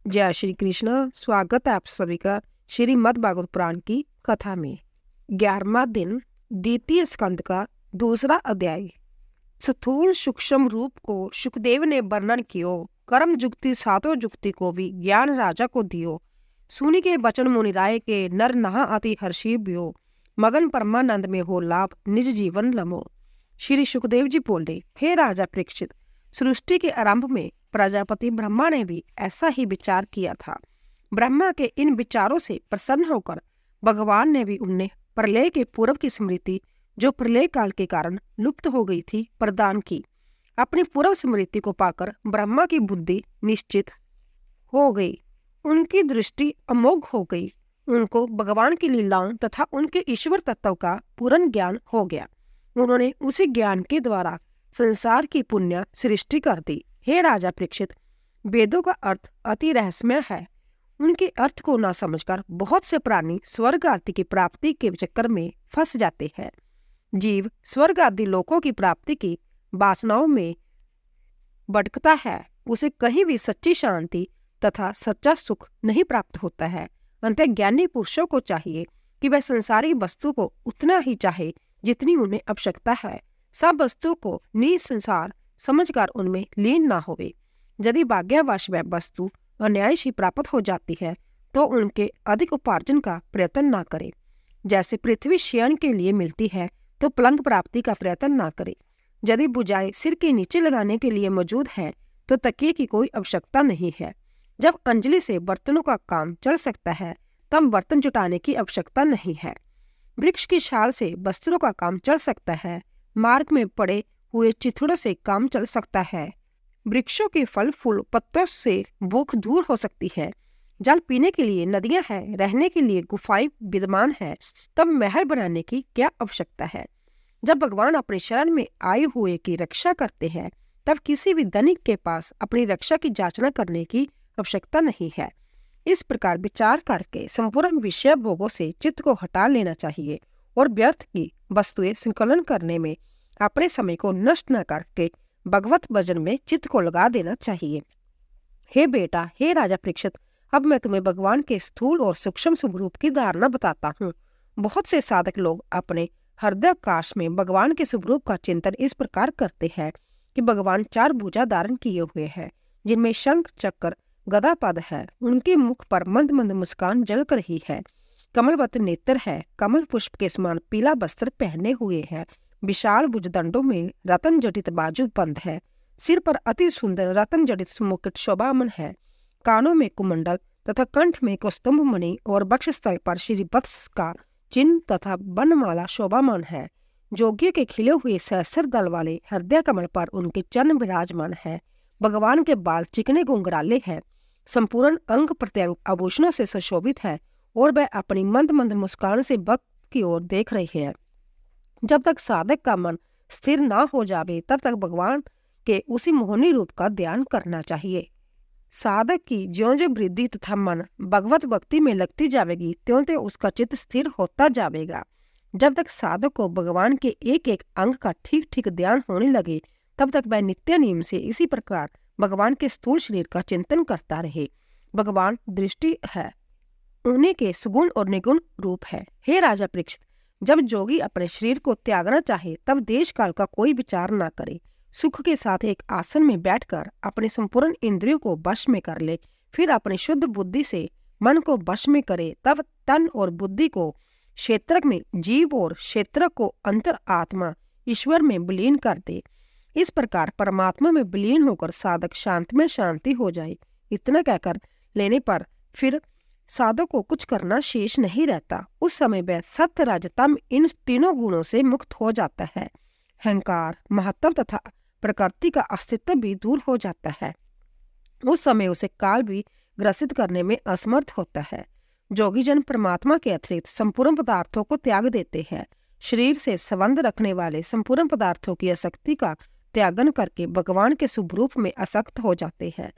जय श्री कृष्ण। स्वागत है आप सभी का श्रीमद् भागवत पुराण की कथा में। 11वां दिन, द्वितीय स्कंद का दूसरा अध्याय। स्थूल सूक्ष्म रूप को सुखदेव ने वर्णन कियो, कर्म जुक्ति सातों जुक्ति को भी ज्ञान राजा को दियो। सुनि के बचन मुनिराय के नर नहा अति हर्षी बियो, मगन परमानंद में हो लाभ निज जीवन लमो। श्री सुखदेव जी बोले, हे राजा परीक्षित, सृष्टि के आरंभ में प्रजापति ब्रह्मा ने भी ऐसा ही विचार किया था। ब्रह्मा के इन विचारों से प्रसन्न होकर भगवान ने भी उन्हें प्रलय के पूर्व की स्मृति, जो प्रलय काल के कारण लुप्त हो गई थी, प्रदान की। अपनी पूर्व स्मृति को पाकर ब्रह्मा की बुद्धि निश्चित हो गई, उनकी दृष्टि अमोघ हो गई। उनको भगवान की लीलाओं तथा उनके ईश्वर तत्व का पूर्ण ज्ञान हो गया। उन्होंने उसी ज्ञान के द्वारा संसार की पुण्य सृष्टि कर दी। हे राजा परीक्षित, वेदों का अर्थ अति रहस्यमय है। उनके अर्थ को न समझकर बहुत से प्राणी स्वर्ग आदि की प्राप्ति के चक्कर में फंस जाते हैं। जीव स्वर्ग आदि लोकों की प्राप्ति की वासनाओं में भटकता है। उसे कहीं भी सच्ची शांति तथा सच्चा सुख नहीं प्राप्त होता है। अंतः ज्ञानी पुरुषों को चाहिए कि वह संसारिक वस्तु को उतना ही चाहे जितनी उन्हें आवश्यकता है। सब वस्तु को निसंसार समझकर उनमें लीन ना होवे। यदि भाग्यवश वह वस्तु अन्याय ही प्राप्त हो जाती है तो उनके अधिक उपार्जन का प्रयत्न ना करे। जैसे पृथ्वी शयन के लिए मिलती है तो पलंग प्राप्ति का प्रयत्न ना करे। यदि बुझाई सिर के नीचे लगाने के लिए मौजूद है तो तकिए की कोई आवश्यकता नहीं है। जब अंजलि से बर्तनों का काम चल सकता है तब बर्तन जुटाने की आवश्यकता नहीं है। वृक्ष की छाल से वस्त्रों का काम चल सकता है। मार्ग में पड़े हुए चिथड़ों से काम चल सकता है। वृक्षों के फल फूल पत्तों से भूख दूर हो सकती है। जल पीने के लिए नदियां हैं, रहने के लिए गुफाएं विद्यमान है, तब महल बनाने की क्या आवश्यकता है। जब भगवान अपने शरण में आए हुए की रक्षा करते हैं तब किसी भी धनिक के पास अपनी रक्षा की जांचना करने की आवश्यकता नहीं है। इस प्रकार विचार करके संपूर्ण विषय भोगों से चित्त को हटा लेना चाहिए और व्यर्थ की वस्तुएं संकलन करने में अपने समय को नष्ट न करके भगवत भजन में चित्त को लगा देना चाहिए। हे बेटा, हे राजा परीक्षित, अब मैं तुम्हें भगवान के स्थूल और सूक्ष्म स्वरूप की धारणा बताता हूँ। बहुत से साधक लोग अपने हृदयाकाश में भगवान के स्वरूप का चिंतन इस प्रकार करते हैं कि भगवान 4 भुजा धारण किए हुए हैं, जिनमें शंख चक्र गदा पद है। उनके मुख पर मंद मंद मुस्कान झलक रही है। कमलवत नेत्र है, कमल पुष्प के समान पीला वस्त्र पहने हुए है। विशाल भुजदंडों में रतन जटित बाजू बंद है। सिर पर अति सुंदर रतन जटित मुकुट शोभामन है। कानों में कुमंडल तथा कंठ में कौस्तुभ मणि और वक्षस्थल पर श्रीवत्स का चिन्ह तथा बनमाला शोभामान है। जोगियों के खिले हुए सहस्र दल वाले हृदय कमल पर उनके चरण विराजमान है। भगवान के बाल चिकने घुंघराले हैं। संपूर्ण अंग प्रत्यंग आभूषणों से सुशोभित है और वह अपनी मंद मंद मुस्कान से भक्त की ओर देख रही है। जब तक साधक का मन स्थिर ना हो जावे तब तक भगवान के उसी मोहनी रूप का ध्यान करना चाहिए। साधक की ज्यों-ज्यों वृद्धि तथा मन भगवत भक्ति में लगती जाएगी त्यों-त्यों उसका चित्त स्थिर होता जाएगा। जब तक साधक को भगवान के एक एक अंग का ठीक ठीक ध्यान होने लगे तब तक वह नित्य नियम से इसी प्रकार भगवान के स्थूल शरीर का चिंतन करता रहे। भगवान दृष्टि है, उन्हीं के सुगुण और निगुण रूप है। हे राजा परीक्षित, जब जोगी अपने शरीर को त्यागना चाहे तब देश काल का कोई विचार न करे। सुख के साथ एक आसन में बैठकर अपने संपूर्ण इंद्रियों को वश में कर ले, फिर अपनी शुद्ध बुद्धि से मन को वश में करे। तब तन और बुद्धि को क्षेत्रक में, जीव और क्षेत्रक को अंतर आत्मा ईश्वर में विलीन कर दे। इस प्रकार परमात्मा में विलीन होकर साधक शांत में शांति हो जाए। इतना कहकर लेने पर फिर साधक को कुछ करना शेष नहीं रहता। उस समय वह सत्य रजतम इन तीनों गुणों से मुक्त हो जाता है। अहंकार, महत्व तथा प्रकृति का अस्तित्व भी दूर हो जाता है। उस समय उसे काल भी ग्रसित करने में असमर्थ होता है। जोगी जन परमात्मा के अतिरिक्त संपूर्ण पदार्थों को त्याग देते हैं। शरीर से संबंध रखने वाले संपूर्ण पदार्थों की आसक्ति का त्यागन करके भगवान के स्वरूप में आसक्त हो जाते हैं।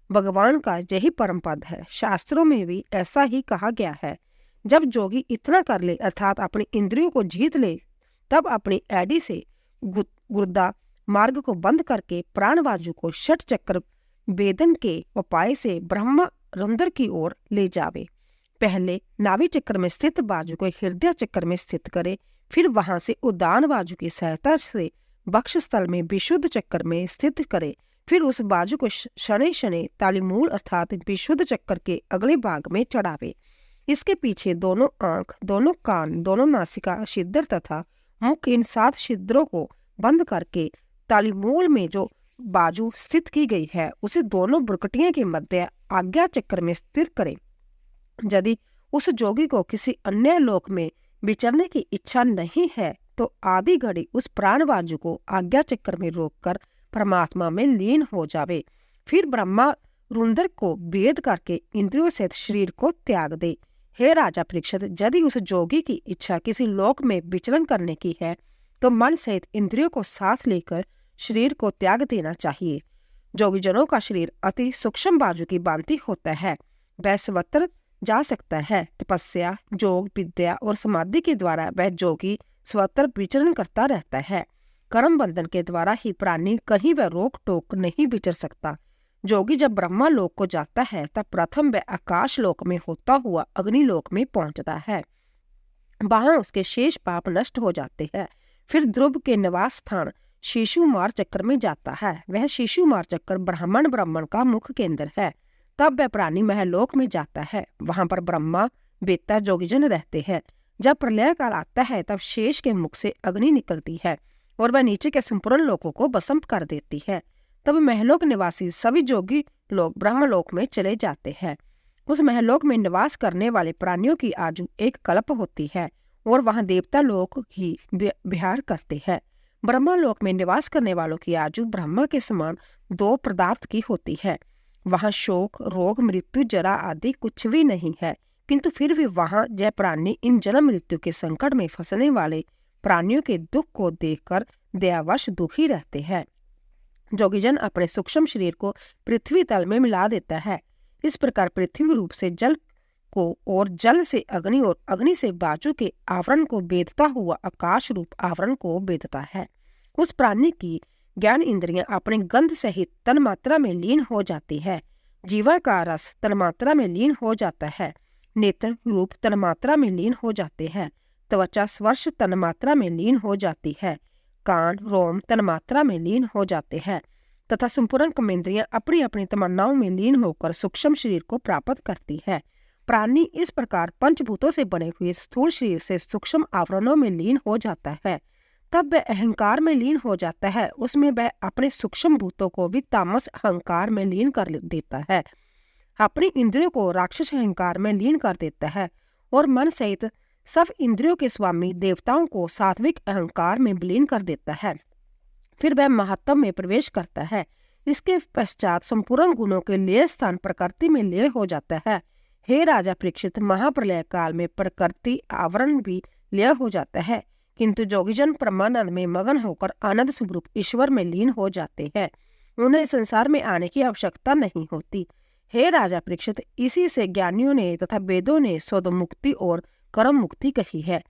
भगवान का यही परम पद है। शास्त्रों में भी ऐसा ही कहा गया है। जब जोगी इतना कर ले अर्थात अपनी इंद्रियों को जीत ले तब अपनी एडी से गुर्दा मार्ग को बंद करके प्राणवायु को षट चक्र वेदन के उपाय से ब्रह्म रुंदर की ओर ले जावे। पहले नाभि चक्र में स्थित बाजू को हृदय चक्र में स्थित करे, फिर वहां से उदान बाजू की सहायता से वक्ष स्थल में विशुद्ध चक्र में स्थित करे, फिर उस बाजू को शनै शनै तालिमूल अर्थात विशुद्ध चक्र के अगले भाग में चढ़ावे। इसके पीछे दोनों आंख, दोनों कान, दोनों नासिका छिद्र तथा मुख, इन 7 छिद्रों को बंद करके तालिमूल में जो बाजू स्थित की गई है उसे दोनों बुरकटियों के मध्य आज्ञा चक्र में स्थिर करे। यदि उस जोगी को किसी अन्य लोक में विचरने की इच्छा नहीं है तो आधी घड़ी उस प्राण बाजू को आज्ञा चक्र में रोककर परमात्मा में लीन हो जावे। फिर ब्रह्मा रुंदर को भेद करके इंद्रियों सहित शरीर को त्याग दे। हे राजा परीक्षित, यदि उस जोगी की इच्छा किसी लोक में विचरण करने की है तो मन सहित इंद्रियों को साथ लेकर शरीर को त्याग देना चाहिए। जोगी जनों का शरीर अति सूक्ष्म बाजू की भांति होता है। वह सर्वत्र जा सकता है। तपस्या, योग, विद्या और समाधि के द्वारा वह जोगी सर्वत्र विचरण करता रहता है। कर्म बंधन के द्वारा ही प्राणी कहीं वह रोक टोक नहीं विचर सकता। जोगी जब ब्रह्मा लोक को जाता है तब प्रथम वह आकाश लोक में होता हुआ अग्नि लोक में पहुंचता है। वहां उसके शेष पाप नष्ट हो जाते हैं। फिर ध्रुव के निवास स्थान शिशुमार चक्र में जाता है। वह शिशुमार चक्र ब्राह्मण का मुख्य केंद्र है। तब वह प्राणी महलोक में जाता है। वहां पर ब्रह्मा, बेता, जोगीजन रहते हैं। जब प्रलय काल आता है तब शेष के मुख से अग्नि निकलती है और वह नीचे के संपूर्ण लोकों को भस्म कर देती है। तब महलोक निवासी सभी जोगी लोग ब्रह्मलोक में चले जाते हैं। उस महलोक में निवास करने वाले प्राणियों की आयु 1 कल्प होती है और वहां देवता लोग ही विहार करते हैं। ब्रह्मलोक में निवास करने वालों की आयु ब्रह्मा के समान 2 पदार्थ की होती है। वहां शोक, रोग, मृत्यु, जरा आदि कुछ भी नहीं है, किंतु फिर भी वहां जय प्राणी इन जन्म मृत्यु के संकट में फंसने वाले प्राणियों के दुख को देखकर दयावश दुखी रहते हैं। जोगीजन अपने सूक्ष्म शरीर को पृथ्वी तल में मिला देता है। इस प्रकार पृथ्वी रूप से जल को और जल से अग्नि और अग्नि से बाजू के आवरण को बेधता हुआ आकाश रूप आवरण को बेधता है। उस प्राणी की ज्ञान इंद्रियां अपने गंध सहित तन्मात्रा में लीन हो जाती है। जीवा का रस तन्मात्रा में लीन हो जाता है। नेत्र रूप तन्मात्रा में लीन हो जाते हैं। त्वचा स्पर्श तन्मात्रा में लीन हो जाती है। कान, रोम तन्मात्रा में लीन हो जाते हैं तथा संपूर्ण कर्मेंद्रियां अपनी अपनी तमन्नाओं में लीन होकर सूक्ष्म शरीर को प्राप्त करती है। प्राणी इस प्रकार पंचभूतों से बने हुए स्थूल शरीर से सूक्ष्म आवरणों में लीन हो जाता है। तब वह अहंकार में लीन हो जाता है। उसमें वह अपने सूक्ष्म भूतों को भी तामस अहंकार में लीन कर देता है। अपनी इंद्रियों को राक्षस अहंकार में लीन कर देता है और मन सहित सब इंद्रियों के स्वामी देवताओं को सात्विक अहंकार में विलीन कर देता है। फिर वह महत्व में प्रवेश करता है। इसके पश्चात संपूर्ण गुणों के लिए स्थान प्रकृति में लय हो जाता है। हे राजा परीक्षित, महाप्रलय काल में प्रकृति आवरण भी लय हो जाता है, किंतु जोगीजन परमानंद में मगन होकर आनंद स्वरूप ईश्वर में लीन हो जाते हैं। उन्हें संसार में आने की आवश्यकता नहीं होती। हे राजा परीक्षित, इसी से ज्ञानियों ने तथा वेदों ने शोध मुक्ति और कर्म मुक्ति कही है।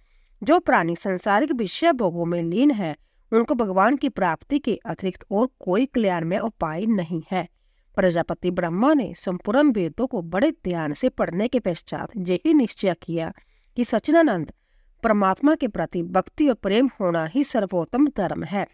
जो प्राणी संसारिक विषय भोगों में लीन है उनको भगवान की प्राप्ति के अतिरिक्त और कोई कल्याणमय उपाय नहीं है। प्रजापति ब्रह्मा ने संपूर्ण वेदों को बड़े ध्यान से पढ़ने के पश्चात यही निश्चय किया कि सच्चिदानंद परमात्मा के प्रति भक्ति और प्रेम होना ही सर्वोत्तम धर्म है।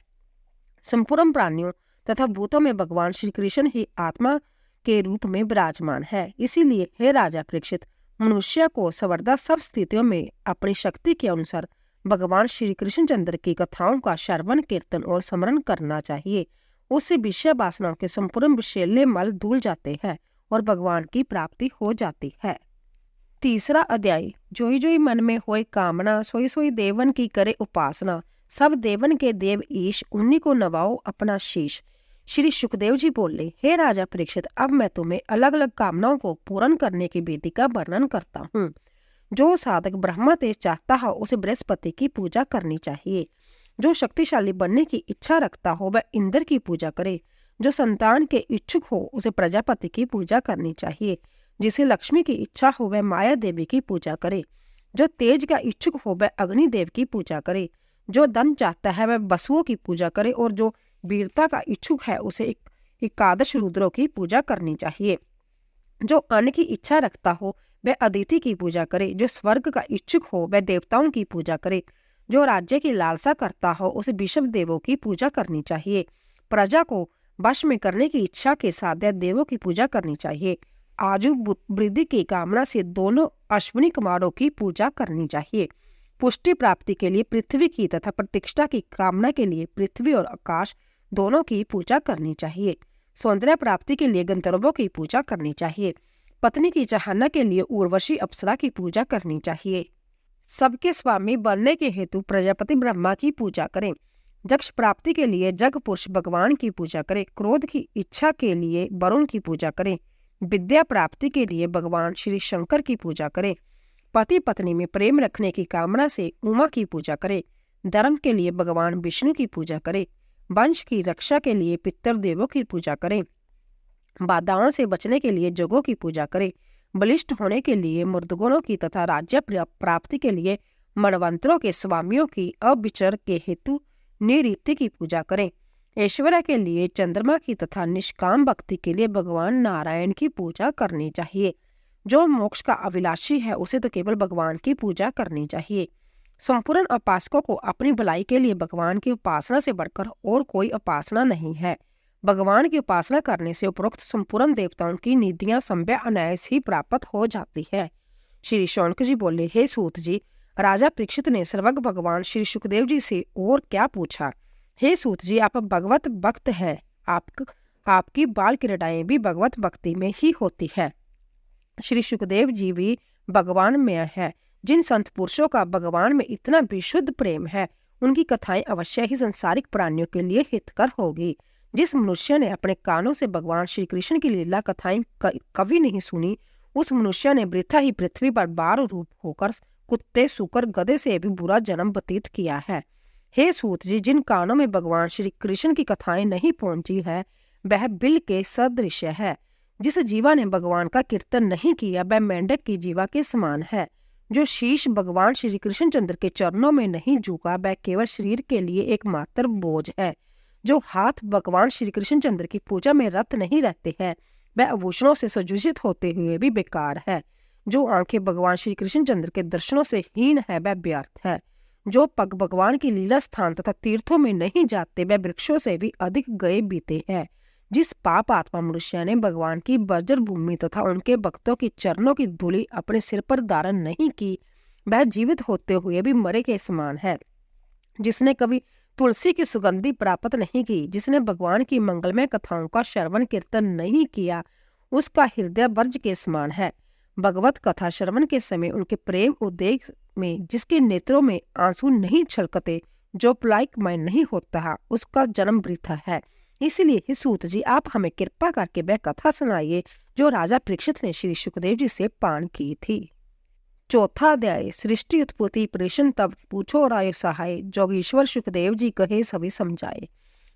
संपूर्ण प्राणियों तथा भूतों में भगवान श्री कृष्ण ही आत्मा के रूप में विराजमान है। इसीलिए हे राजा परीक्षित, मनुष्य को सर्वदा सब स्थितियों में अपनी शक्ति के अनुसार भगवान श्री कृष्णचंद्र की कथाओं का श्रवण, कीर्तन और स्मरण करना चाहिए। उससे विषय वासनाओं के संपूर्ण विषैले मल धुल जाते हैं और भगवान की प्राप्ति हो जाती है। 3रा अध्याय। जोई जोई मन में होए कामना, सोई सोई देवन की करे उपासना। सब देवन के देव ईश, उन्हीं को नवाओ अपना शीश। श्री सुखदेव जी बोले, हे राजा परीक्षित, अब मैं तुम्हें अलग अलग कामनाओं को पूर्ण करने की विधि का वर्णन करता हूँ। जो साधक ब्रह्म तेज चाहता हो उसे बृहस्पति की पूजा करनी चाहिए। जो शक्तिशाली बनने की इच्छा रखता हो वह इंद्र की पूजा करे। जो संतान के इच्छुक हो उसे प्रजापति की पूजा करनी चाहिए। जिसे लक्ष्मी की इच्छा हो वह माया देवी की पूजा करे। जो तेज का इच्छुक हो वह अग्निदेव की पूजा करे। जो धन चाहता है वह वसुओं की पूजा करे और जो वीरता का इच्छुक है उसे एकादश रुद्रों की पूजा करनी चाहिए। जो अन्न की इच्छा रखता हो वह अदिति की पूजा करे, जो स्वर्ग का इच्छुक हो वह देवताओं की पूजा करे, जो राज्य की लालसा करता हो उसे विषम देवों की पूजा करनी चाहिए। प्रजा को वश में करने की इच्छा के साथ देवों की पूजा करनी चाहिए। आयु वृद्धि की कामना से दोनों अश्विनी कुमारों की पूजा करनी चाहिए। पुष्टि प्राप्ति के लिए पृथ्वी की तथा प्रतिष्ठा की कामना के लिए पृथ्वी और आकाश दोनों की पूजा करनी चाहिए। सौंदर्य प्राप्ति के लिए गंधर्वों की पूजा करनी चाहिए। पत्नी की चाहना के लिए उर्वशी अप्सरा की पूजा करनी चाहिए। सबके स्वामी बनने के हेतु प्रजापति ब्रह्मा की पूजा करें। यक्ष प्राप्ति के लिए जग पुरुष भगवान की पूजा करें। क्रोध की इच्छा के लिए वरुण की पूजा करें। विद्या प्राप्ति के लिए भगवान श्री शंकर की पूजा करें। पति पत्नी में प्रेम रखने की कामना से उमा की पूजा करें। धर्म के लिए भगवान विष्णु की पूजा करें। वंश की रक्षा के लिए पितृदेवों की पूजा करें। बाधाओं से बचने के लिए जगों की पूजा करें। बलिष्ठ होने के लिए मृदगुणों की तथा राज्य प्राप्ति के लिए मनवंतरों के स्वामियों की अविचर के हेतु निऋत्ति की पूजा करें। ऐश्वर्य के लिए चंद्रमा की तथा निष्काम भक्ति के लिए भगवान नारायण की पूजा करनी चाहिए। जो मोक्ष का अभिलाषी है उसे तो केवल भगवान की पूजा करनी चाहिए। संपूर्ण उपासकों को अपनी भलाई के लिए भगवान की उपासना से बढ़कर और कोई उपासना नहीं है। भगवान की उपासना करने से उपरोक्त संपूर्ण देवताओं की निधियां संभव अनायास ही प्राप्त हो जाती है। श्री शौनक जी बोले, हे सूत जी, राजा परीक्षित ने सर्वज्ञ भगवान श्री सुखदेव जी से और क्या पूछा। हे सूत जी, आप भगवत भक्त है, आपकी बाल क्रीड़ाएं भी भगवत भक्ति में ही होती है। श्री सुखदेव जी भी भगवान में है। जिन संत पुरुषों का भगवान में इतना विशुद्ध प्रेम है उनकी कथाएं अवश्य ही संसारिक प्राणियों के लिए हितकर होगी। जिस मनुष्य ने अपने कानों से भगवान श्री कृष्ण की लीला कथाएं कभी नहीं सुनी, उस मनुष्य ने वृथा ही पृथ्वी पर बार रूप होकर कुत्ते, सूकर, गधे से भी बुरा जन्म व्यतीत किया है। हे सूत जी, जिन कानों में भगवान श्री कृष्ण की कथाएं नहीं पहुंची है वह बिल के सदृश है। जिस जीवा ने भगवान का कीर्तन नहीं किया वह मेंढक की जीवा के समान है। जो शीश भगवान श्री कृष्ण चंद्र के चरणों में नहीं झुका वह केवल शरीर के लिए एकमात्र बोझ है। जो हाथ भगवान श्री कृष्ण चंद्र की पूजा में रत नहीं रहते हैं वह आभूषणों से सज्जित होते हुए भी बेकार है। जो आंखें भगवान श्री कृष्ण चंद्र के दर्शनों से हीन है वह व्यर्थ है। जो पग भगवान की लीला स्थान तथा तीर्थों में नहीं जाते वह वृक्षों से भी अधिक गए बीते हैं। जिस पाप आत्मा मनुष्य ने भगवान की बर्जर भूमि तथा उनके भक्तों की चरणों की धूलि अपने सिर पर धारण नहीं की वह जीवित होते हुए भी मरे के समान है। जिसने कभी तुलसी की सुगंधि प्राप्त नहीं की, जिसने भगवान की मंगलमय कथाओं का श्रवण कीर्तन नहीं किया, उसका हृदय वर्ज के समान है। भगवत कथा श्रवण के समय उनके प्रेम उद्वेग में जिसके नेत्रों में आंसू नहीं छलकते, जो पुलायकमय नहीं होता, उसका जन्म वृथा है। इसलिए हे सूत जी, आप हमें कृपा करके वह कथा सुनाइए जो राजा परीक्षित ने श्री सुखदेव जी से पान की थी। चौथा अध्याय, सृष्टि उत्पत्ति प्रेषण तब पूछो राय सहाय, जोगीश्वर सुखदेव जी कहे सभी समझाए।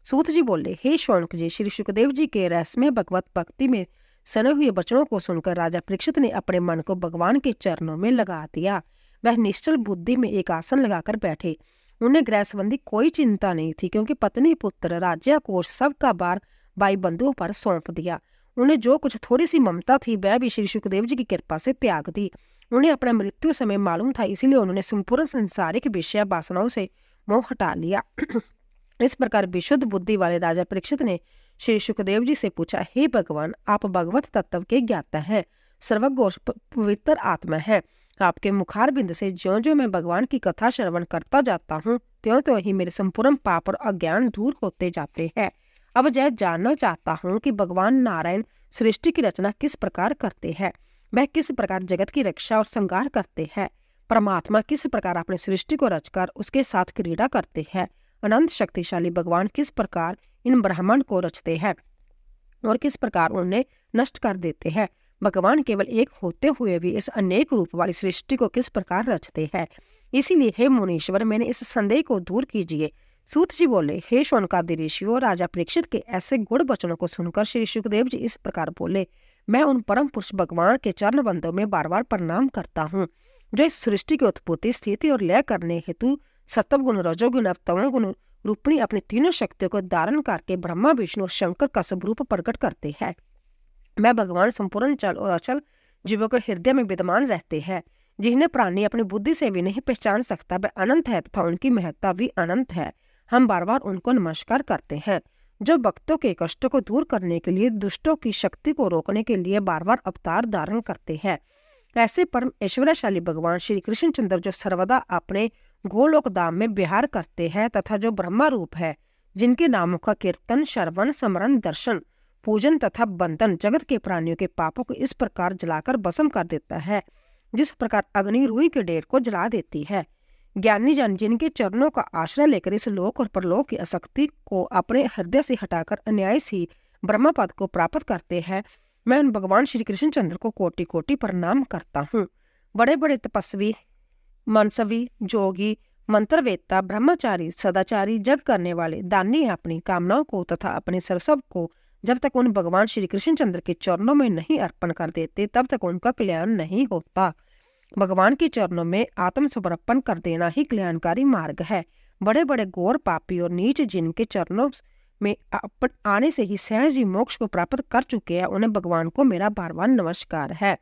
सूत जी बोले, हे शौनक जी, श्री सुखदेव जी के रहस्यमय भगवत भक्ति में सने हुए वचनों को सुनकर राजा परीक्षित ने अपने मन को भगवान के चरणों में लगा दिया। वह निश्चल बुद्धि में एक आसन लगाकर बैठे। उन्हें गृह संबंधी कोई चिंता नहीं थी, क्योंकि पत्नी, पुत्र, राज्य, कोष सबका भार भाई बंधुओं पर सौंप दिया। उन्हें जो कुछ थोड़ी सी ममता थी वह भी श्री सुखदेव जी की कृपा से त्याग दी। उन्हें अपना मृत्यु समय मालूम था, इसलिए उन्होंने संपूर्ण संसारिक विषय वासनाओं से मोह हटा लिया। इस प्रकार विशुद्ध बुद्धि वाले राजा परीक्षित ने श्री सुखदेव जी से पूछा, हे भगवान, आप भगवत तत्व के ज्ञाता है, सर्वज्ञ और पवित्र आत्मा है। आपके मुखार बिंद से ज्यों ज्यों मैं भगवान की कथा श्रवण करता जाता हूँ त्यों त्यों ही मेरे संपूर्ण पाप और अज्ञान दूर होते जाते हैं। अब मैं जानना चाहता हूँ कि भगवान नारायण सृष्टि की रचना किस प्रकार करते हैं, वह किस प्रकार जगत की रक्षा और संहार करते हैं। परमात्मा किस प्रकार अपने सृष्टि को रचकर उसके साथ क्रीड़ा करते हैं। अनंत शक्तिशाली भगवान किस प्रकार इन ब्रह्मांड को रचते हैं और किस प्रकार उन्हें नष्ट कर देते हैं। भगवान केवल एक होते हुए भी इस अनेक रूप वाली सृष्टि को किस प्रकार रचते हैं। इसीलिए हे मुनीश्वर, मैंने इस संदेह को दूर कीजिए। सूत जी बोले, हे शौनकादि ऋषियों, राजा परीक्षित के ऐसे गुण वचनों को सुनकर श्री सुखदेव जी इस प्रकार बोले, मैं उन परम पुरुष भगवान के चरण बंदों में बार बार प्रणाम करता हूँ, जो इस सृष्टि की उत्पत्ति, स्थिति और लय करने हेतु सत्व गुण, रजोगुण और तमो गुण रूपणी अपनी तीनों शक्तियों को धारण करके ब्रह्मा, विष्णु और शंकर का स्वरूप प्रकट करते हैं। मैं भगवान संपूर्ण चल और अचल जीवों के हृदय में विद्यमान रहते हैं, जिन्हें प्राणी अपनी बुद्धि से भी नहीं पहचान सकता। वे अनंत है तथा उनकी महत्ता भी अनंत है। हम बार बार उनको नमस्कार करते हैं, जो भक्तों के कष्टों को दूर करने के लिए, दुष्टों की शक्ति को रोकने के लिए बार बार अवतार धारण करते हैं। ऐसे परम ऐश्वर्यशाली भगवान श्री कृष्णचंद्र, जो सर्वदा अपने गोलोक धाम में विहार करते हैं तथा जो ब्रह्मा रूप है, जिनके नामों का कीर्तन, श्रवण, स्मरण, दर्शन, पूजन तथा बंधन जगत के प्राणियों के पापों को इस प्रकार जलाकर भस्म कर देता है, जिस प्रकार अग्नि रुई के ढेर को जला देती है। ज्ञानी जन जिनके चरणों का आश्रय लेकर इस लोक और परलोक की आसक्ति को अपने हृदय से हटाकर अन्याय ही ब्रह्म पद को प्राप्त करते हैं, मैं उन भगवान श्री कृष्णचंद्र को कोटि कोटि प्रणाम करता हूँ। बड़े बड़े तपस्वी, मनसवी, जोगी, मंत्रवेत्ता, ब्रह्मचारी, सदाचारी, जग करने वाले दानी अपनी कामनाओं को तथा अपने सर्वस्व को जब तक उन भगवान श्री कृष्णचंद्र के चरणों में नहीं अर्पण कर देते, तब तक उनका कल्याण नहीं होता। भगवान के चरणों में आत्म समर्पण कर देना ही कल्याणकारी मार्ग है। बड़े बड़े घोर पापी और नीच जिनके चरणों में आने से ही सहज ही मोक्ष को प्राप्त कर चुके हैं, उन्हें भगवान को मेरा बार बार नमस्कार है।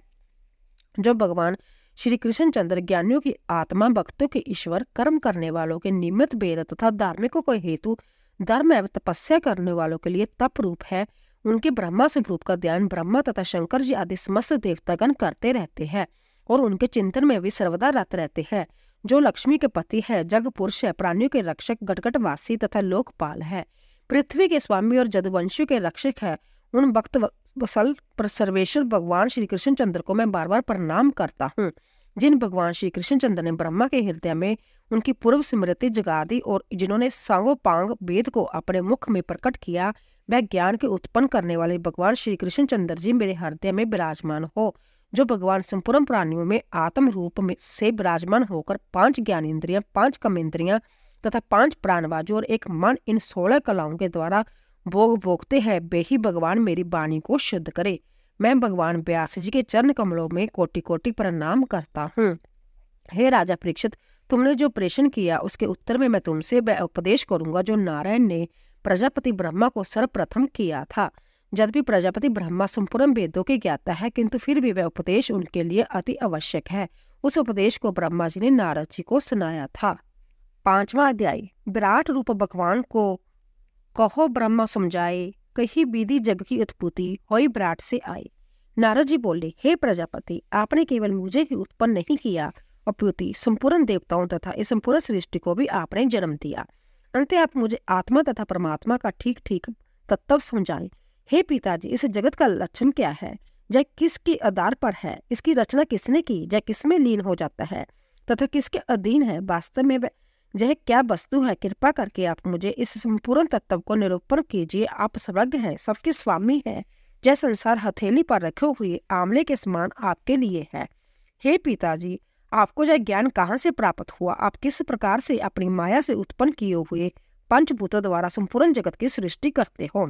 जो भगवान श्री कृष्णचंद्र ज्ञानियों की आत्मा, भक्तों के ईश्वर, कर्म करने वालों के निमित्त वेद तथा धार्मिकों को हेतु, धर्म एवं तपस्या करने वालों के लिए तप रूप है, उनके ब्रह्मा स्वरूप का ध्यान ब्रह्मा तथा शंकर जी आदि समस्त देवतागण करते रहते हैं और उनके चिंतन में भी सर्वदा रत रहते हैं। जो लक्ष्मी के पति है, जग पुरुष है, प्राणियों के रक्षक, गटगटवासी तथा लोकपाल है, पृथ्वी के स्वामी और जदुवंशियों के रक्षक है, उन भक्त वसल सर्वेश्वर भगवान श्री कृष्णचंद्र को मैं बार बार प्रणाम करता हूँ। जिन भगवान श्री कृष्णचंद्र ने ब्रह्मा के हृदय में उनकी पूर्व स्मृति जगा दी और जिन्होंने सांगोपांग वेद को अपने मुख में प्रकट किया, वह ज्ञान के उत्पन्न करने वाले भगवान श्री कृष्णचंद्र जी मेरे हृदय में विराजमान हो। जो भगवान संपूर्ण प्राणियों में आत्म रूप में से विराजमान होकर 5 ज्ञानेंद्रियां, 5 कर्मेंद्रियां तथा 5 प्राणवायु और एक मन, इन 16 कलाओं के द्वारा भोग भोगते हैं, वे ही भगवान मेरी वाणी को शुद्ध करे। मैं भगवान व्यास जी के चरण कमलों में कोटि कोटि प्रणाम करता हूँ। हे राजा परीक्षित, तुमने जो प्रश्न किया उसके उत्तर में मैं तुमसे वह उपदेश करूंगा जो नारायण ने प्रजापति ब्रह्मा को सर्वप्रथम किया था। यद्यपि प्रजापति ब्रह्मा संपूर्ण वेदों के ज्ञाता है, किंतु फिर भी वह उपदेश उनके लिए अति आवश्यक है। उस उपदेश को ब्रह्मा जी ने नारद जी को सुनाया था। 5वां अध्याय। विराट रूप भगवान को कहो ब्रह्मा समझाए, कही विधि जग की उत्पत्ति होई विराट से आई। नारद जी बोले, हे प्रजापति, आपने केवल मुझे ही उत्पन्न नहीं किया, अपितु संपूर्ण देवताओं तथा इस संपूर्ण सृष्टि को भी आपने जन्म दिया। अंत आप मुझे आत्मा तथा परमात्मा का ठीक ठीक तत्व समझाएं। हे पिताजी, इस जगत का लक्षण क्या है? यह किसके आधार पर है? इसकी रचना किसने की? यह किसमें लीन हो जाता है तथा किसके अधीन है? वास्तव में यह क्या वस्तु है? कृपा करके आप मुझे इस संपूर्ण तत्व को निरूपण कीजिए। आप सर्वज्ञ हैं, सबके स्वामी हैं। यह संसार हथेली पर रखे हुए आंवले के समान आपके लिए है। हे पिताजी, आपको यह ज्ञान कहाँ से प्राप्त हुआ? आप किस प्रकार से अपनी माया से उत्पन्न किए हुए पंचभूतों द्वारा संपूर्ण जगत की सृष्टि करते हो?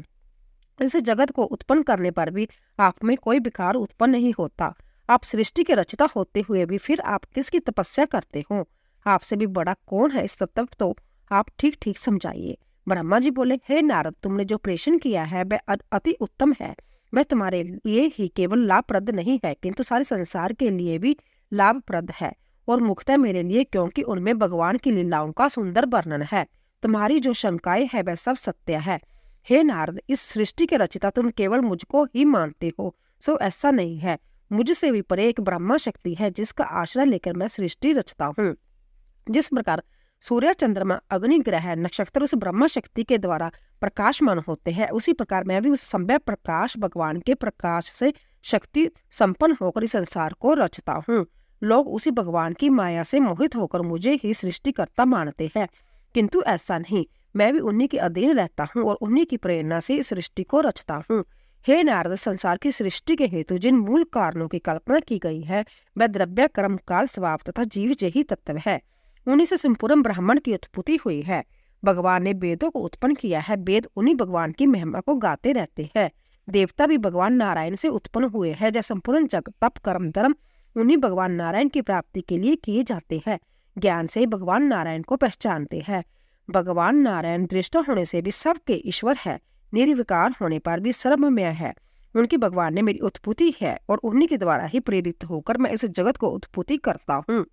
इस जगत को उत्पन्न करने पर भी आप में कोई विकार उत्पन्न नहीं होता। आप सृष्टि के रचयिता होते हुए भी फिर आप किसकी तपस्या करते हो? आपसे भी बड़ा कौन है? इस तत्व तो आप ठीक ठीक समझाइए। ब्रह्मा जी बोले, हे नारद, तुमने जो प्रश्न किया है वह अति उत्तम है। वह तुम्हारे लिए ही केवल लाभप्रद नहीं है, किंतु सारे संसार के लिए भी लाभप्रद है और मुख्यतः मेरे लिए, क्योंकि उनमें भगवान की लीलाओं का सुंदर वर्णन है। तुम्हारी जो शंकाएं है वह सब सत्य है। हे नारद, इस सृष्टि के रचयिता तुम केवल मुझको ही मानते हो, सो ऐसा नहीं है। मुझसे भी परे एक ब्रह्मा शक्ति है, जिसका आश्रय लेकर मैं सृष्टि रचता हूँ। जिस प्रकार सूर्य, चंद्रमा, अग्नि, ग्रह, नक्षत्र उस ब्रह्मा शक्ति के द्वारा प्रकाशमान होते हैं, उसी प्रकार मैं भी उस संभव प्रकाश भगवान के प्रकाश से शक्ति संपन्न होकर इस संसार को रचता हूँ। लोग उसी भगवान की माया से मोहित होकर मुझे ही सृष्टिकर्ता मानते हैं, किंतु ऐसा नहीं। मैं भी उन्हीं के अधीन रहता हूँ और उन्हीं की प्रेरणा से इस सृष्टि को रचता हूँ। हे नारद, संसार की सृष्टि के हेतु जिन मूल कारणों की कल्पना की गई है वह द्रव्य, कर्म, काल, स्वभाव तथा जीव जही तत्व है। उन्हीं से संपूर्ण ब्राह्मण की उत्पत्ति हुई है। भगवान ने वेदों को उत्पन्न किया है। वेद उन्हीं भगवान की महिमा को गाते रहते हैं। देवता भी भगवान नारायण से उत्पन्न हुए हैं। जब संपूर्ण जग, तप, कर्म, धर्म उन्हीं भगवान नारायण की प्राप्ति के लिए किए जाते हैं। ज्ञान से भगवान नारायण को पहचानते हैं। भगवान नारायण दृष्ट होने से भी सबके ईश्वर है, निर्विकार होने पर भी सर्वमय है। उनकी भगवान ने मेरी उत्पत्ति है और उन्हीं के द्वारा ही प्रेरित होकर मैं इस जगत को उत्पत्ति करता हूँ।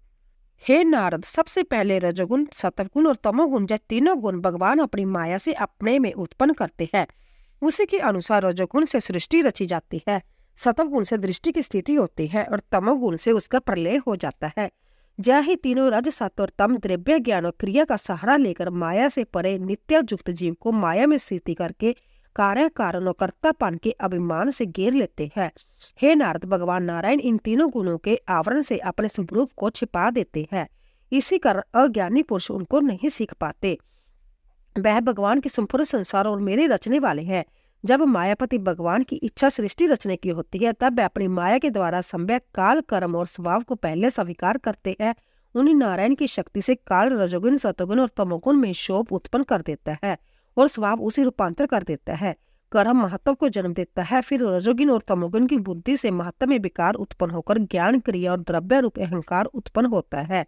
हे नारद, सबसे पहले रजोगुण, सतोगुण और तमोगुण जैसे तीनों गुण भगवान अपनी माया से अपने में उत्पन्न करते हैं। उसी के अनुसार रजोगुण से सृष्टि रची जाती है, सतोगुण से दृष्टि की स्थिति होती है और तमोगुण से उसका प्रलय हो जाता है। जय ही तीनों रज, सत और तम द्रव्य, ज्ञान और क्रिया का सहारा लेकर माया से परे नित्य युक्त जीव को माया में स्थिति करके कार्य कारण और कर्तापन के अभिमान से घेर लेते हैं। हे नारद, भगवान नारायण इन तीनों गुणों के आवरण से अपने स्वरूप को छिपा देते हैं। इसी कारण अज्ञानी पुरुष उनको नहीं सीख पाते। वह भगवान के संपूर्ण संसार और मेरे रचने वाले हैं। जब मायापति भगवान की इच्छा सृष्टि रचने की होती है, तब वह अपनी माया के द्वारा सम्यक काल, कर्म और स्वभाव को पहले स्वीकार करते हैं। उन्हीं नारायण की शक्ति से काल रजोगुण, सतोगुण और तमोगुण में शोभ उत्पन्न कर देता है और स्वभाव उसी रूपांतर कर देता है। कर्म महत्व को जन्म देता है। फिर रजोगुण और तमोगुण की बुद्धि से महत्व में विकार उत्पन्न होकर ज्ञान, क्रिया और द्रव्य रूप अहंकार उत्पन्न होता है।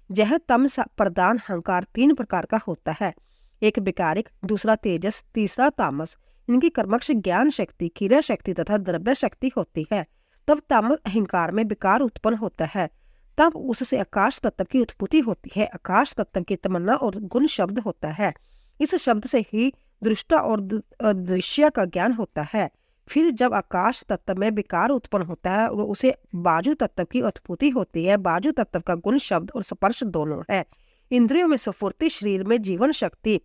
यह तम प्रधान अहंकार तीन प्रकार का होता है, एक विकारिक, दूसरा तेजस, तीसरा तामस। इनकी कर्मक्ष ज्ञान शक्ति, क्रिया शक्ति तथा द्रव्य शक्ति होती है। तब तामस अहंकार में विकार उत्पन्न होता है। तब उससे आकाश तत्व की उत्पत्ति होती है। आकाश तत्व की तमन्ना और गुण शब्द होता है। इस शब्द से ही दृष्टा और दृश्य का ज्ञान होता है। फिर जब आकाश तत्व में विकार उत्पन्न होता है और उसे बाजू तत्व की उत्पत्ति होती है। बाजू तत्व का गुण शब्द और स्पर्श दोनों है। इंद्रियों में स्फूर्ति, शरीर में जीवन शक्ति,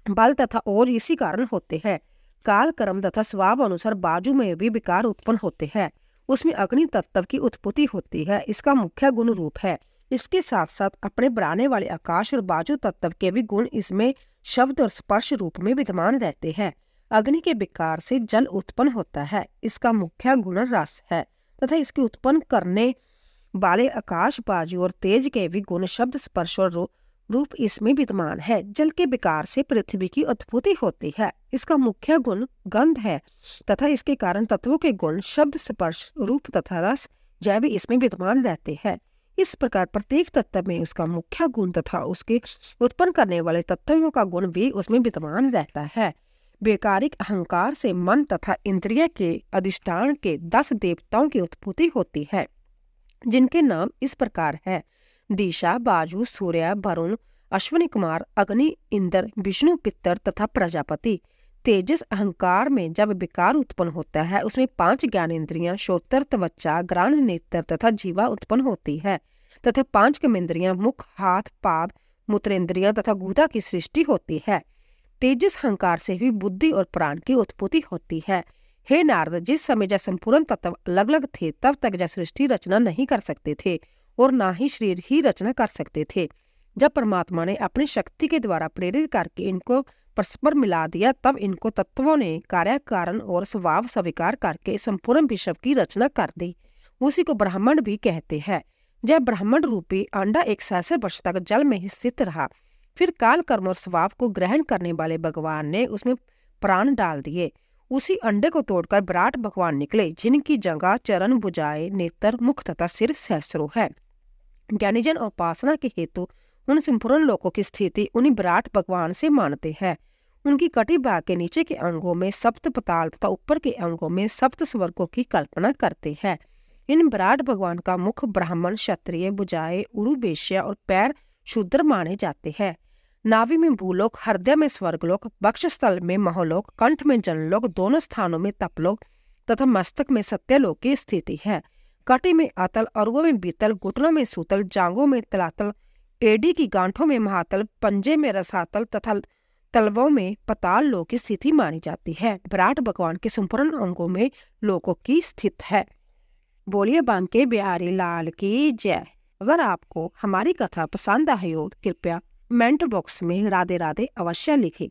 बल तथा और इसी कारण होते हैं। काल, कर्म तथा स्वभाव अनुसार बाजू में भी विकार उत्पन्न होते हैं। उसमें अग्नि तत्व की उत्पत्ति होती है। इसका मुख्य गुण रूप है। इसके साथ साथ अपने बनाने वाले आकाश और बाजू तत्व के भी गुण इसमें शब्द और स्पर्श रूप में विद्यमान रहते हैं। अग्नि के विकार से जल उत्पन्न होता है। इसका मुख्य गुण रस है तथा इसके उत्पन्न करने वाले आकाश, बाजू और तेज के भी गुण शब्द, स्पर्श और रूप इसमें विद्यमान है। जल के विकार से पृथ्वी की उत्पत्ति होती है। इसका मुख्य गुण गंध है तथा इसके कारण तत्वों के गुण शब्द, स्पर्श, रूप तथा रस जय भी इसमें विद्यमान रहते हैं। इस प्रकार प्रत्येक तत्व में उसका मुख्य गुण तथा उसके उत्पन्न करने वाले तत्वों का गुण भी उसमें विद्यमान रहता है। वैकारिक अहंकार से मन तथा इंद्रिय के अधिष्ठान के 10 देवताओं की उत्पत्ति होती है, जिनके नाम इस प्रकार है: दिशा, बाजू, सूर्य, वरुण, अश्विनी कुमार, अग्नि, इंद्र, विष्णु, पितर तथा प्रजापति। तेजस अहंकार में जब विकार उत्पन्न होता है, उसमें 5 ज्ञानेंद्रियां, श्रोत्र, त्वचा, घ्राण, नेत्र तथा जीवा उत्पन्न होती है तथा 5 कर्मेंद्रियां, मुख, हाथ, पाद, मूत्रेंद्रियां तथा गुदा की सृष्टि होती है। तेजस अहंकार से भी बुद्धि और प्राण की उत्पत्ति होती है। हे नारद, जिस समय जब संपूर्ण तत्व अलग अलग थे, तब तक जब सृष्टि रचना नहीं कर सकते थे और ना ही शरीर ही रचना कर सकते थे। जब परमात्मा ने अपनी शक्ति के द्वारा प्रेरित करके इनको परस्पर मिला दिया, तब इनको तत्वों ने कार्य, कारण और स्वभाव स्वीकार करके संपूर्ण विश्व की रचना कर दी। उसी को ब्रह्मांड भी कहते हैं। जब ब्रह्मांड रूपी अंडा 100 वर्ष तक जल में ही स्थित रहा, फिर काल, कर्म और स्वभाव को ग्रहण करने वाले भगवान ने उसमें प्राण डाल दिए। उसी अंडे को तोड़कर विराट भगवान निकले, जिनकी जगह चरण, भुजाएं, नेत्र, मुख तथा सिर सहस्रों है। ज्ञानीजन और उपासना के हेतु उन संपूर्ण लोकों की स्थिति उन्हीं विराट भगवान से मानते हैं। उनकी कटी भाग के नीचे के अंगों में सप्त पताल तथा ऊपर के अंगों में सप्त स्वर्गों की कल्पना करते हैं। इन विराट भगवान का मुख ब्राह्मण, क्षत्रिय, भुजाएं, उरु, वैश्य और पैर शूद्र माने जाते हैं। नाभि में भूलोक, हृदय में स्वर्गलोक, वक्षस्थल में महलोक, कंठ में जनलोक, दोनों स्थानों में तपलोक तथा मस्तक में सत्यलोक की स्थिति है। कटी में अतल, अरुओं में बीतल, घुटनों में सूतल, जांघों में तलातल, एडी की गांठों में महातल, पंजे में रसातल तथा तलवों में पताल लोक की स्थिति मानी जाती है। विराट भगवान के संपूर्ण अंगों में लोकों की स्थित है। बोलिए बांके बिहारी लाल की जय। अगर आपको हमारी कथा पसंद आई हो, कृपया कमेंट बॉक्स में राधे राधे अवश्य लिखें।